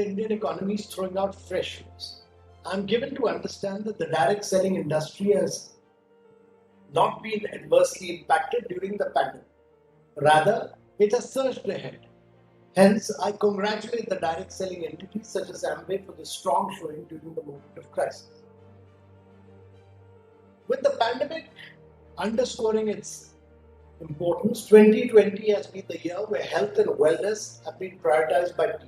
the Indian economy is throwing out fresh news. I'm given to understand that the direct selling industry has not been adversely impacted during the pandemic. Rather, it has surged ahead. Hence, I congratulate the direct selling entities such as Amway for the strong showing during the moment of crisis. With the pandemic underscoring its importance, 2020 has been the year where health and wellness have been prioritized by people.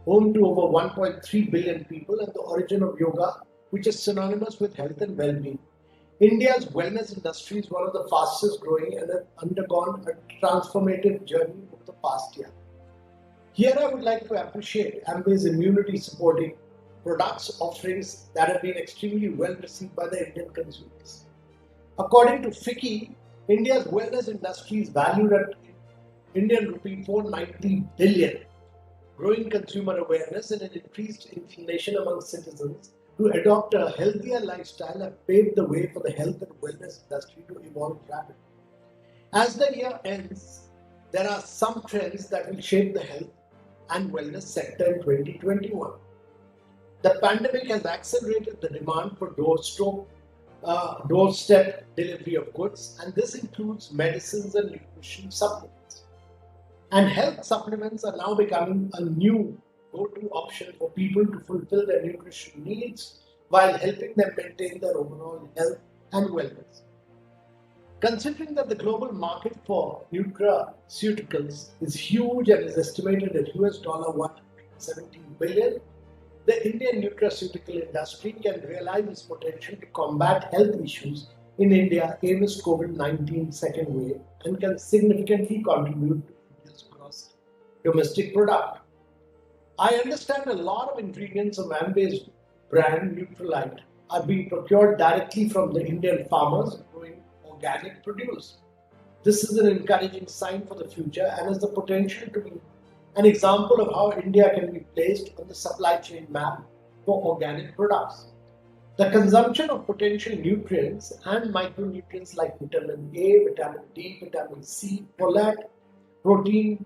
Home to over 1.3 billion people and the origin of yoga, which is synonymous with health and well-being. India's wellness industry is one of the fastest growing and has undergone a transformative journey over the past year. Here I would like to appreciate Amway's immunity supporting products offerings that have been extremely well received by the Indian consumers. According to FICCI, India's wellness industry is valued at Indian rupee 490 billion. Growing consumer awareness and an increased inclination among citizens to adopt a healthier lifestyle have paved the way for the health and wellness industry to evolve rapidly. As the year ends, there are some trends that will shape the health and wellness sector in 2021. The pandemic has accelerated the demand for doorstep delivery of goods, and this includes medicines and nutrition supplements. And health supplements are now becoming a new go-to option for people to fulfill their nutrition needs while helping them maintain their overall health and wellness. Considering that the global market for nutraceuticals is huge and is estimated at $117 billion, the Indian nutraceutical industry can realize its potential to combat health issues in India amidst COVID-19 second wave and can significantly contribute to India's gross domestic product. I understand a lot of ingredients of Amway's brand Nutralite are being procured directly from the Indian farmers growing organic produce. This is an encouraging sign for the future and has the potential to be an example of how India can be placed on the supply chain map for organic products. The consumption of potential nutrients and micronutrients like vitamin A, vitamin D, vitamin C, folate, protein,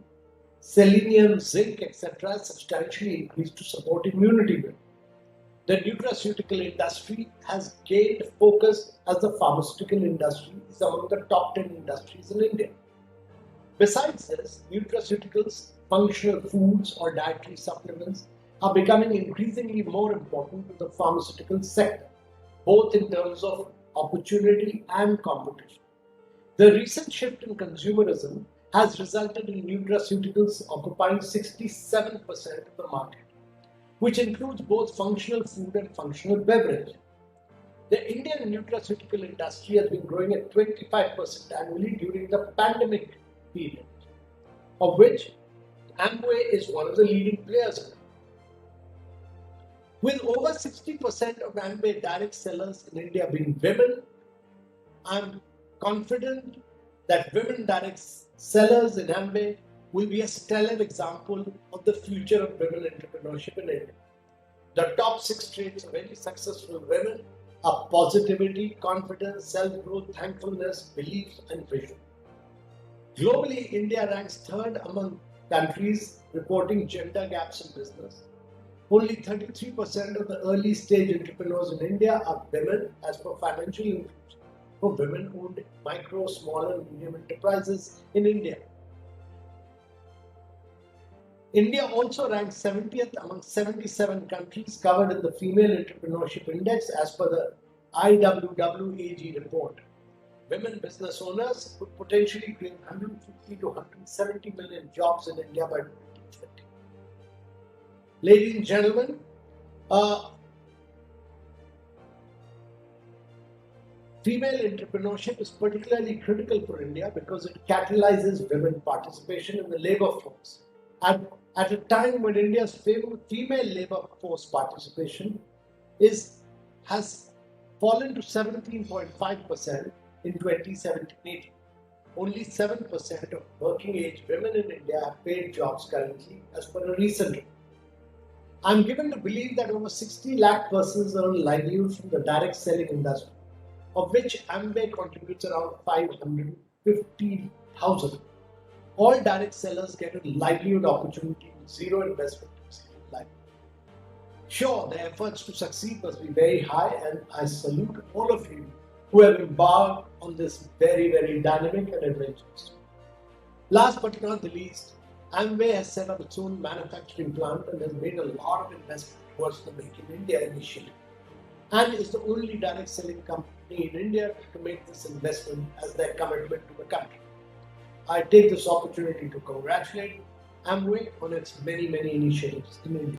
selenium, zinc, etc. has substantially increased to support immunity building. The nutraceutical industry has gained focus as the pharmaceutical industry is among the top 10 industries in India. Besides this, nutraceuticals, functional foods or dietary supplements are becoming increasingly more important to the pharmaceutical sector, both in terms of opportunity and competition. The recent shift in consumerism has resulted in nutraceuticals occupying 67% of the market, which includes both functional food and functional beverage. The Indian nutraceutical industry has been growing at 25% annually during the pandemic period, of which Amway is one of the leading players. With over 60% of Amway direct sellers in India being women, I'm confident that women direct sellers in Amway will be a stellar example of the future of women entrepreneurship in India. The top 6 traits of any successful women are positivity, confidence, self-growth, thankfulness, beliefs, and vision. Globally, India ranks third among countries reporting gender gaps in business. Only 33% of the early stage entrepreneurs in India are women as per financial inclusion for women-owned micro, small and medium enterprises in India. India also ranks 70th among 77 countries covered in the Female Entrepreneurship Index as per the IWWAG report. Women business owners could potentially create 150 to 170 million jobs in India by 2020. Ladies and gentlemen, female entrepreneurship is particularly critical for India because it catalyzes women participation in the labor force. At a time when India's female labor force participation has fallen to 17.5% in 2017-18. Only 7% of working age women in India have paid jobs currently as per a recent report. I am given to believe that over 60 lakh persons earn livelihood from the direct selling industry, of which Amway contributes around 550,000. All direct sellers get a livelihood opportunity with zero investment in livelihood. Sure, the efforts to succeed must be very high, and I salute all of you who have embarked on this very, very dynamic and adventurous. Last but not the least, Amway has set up its own manufacturing plant and has made a lot of investment towards the Make in India initiative, and is the only direct selling company in India to make this investment as their commitment to the country. I take this opportunity to congratulate Amway on its many, many initiatives in India.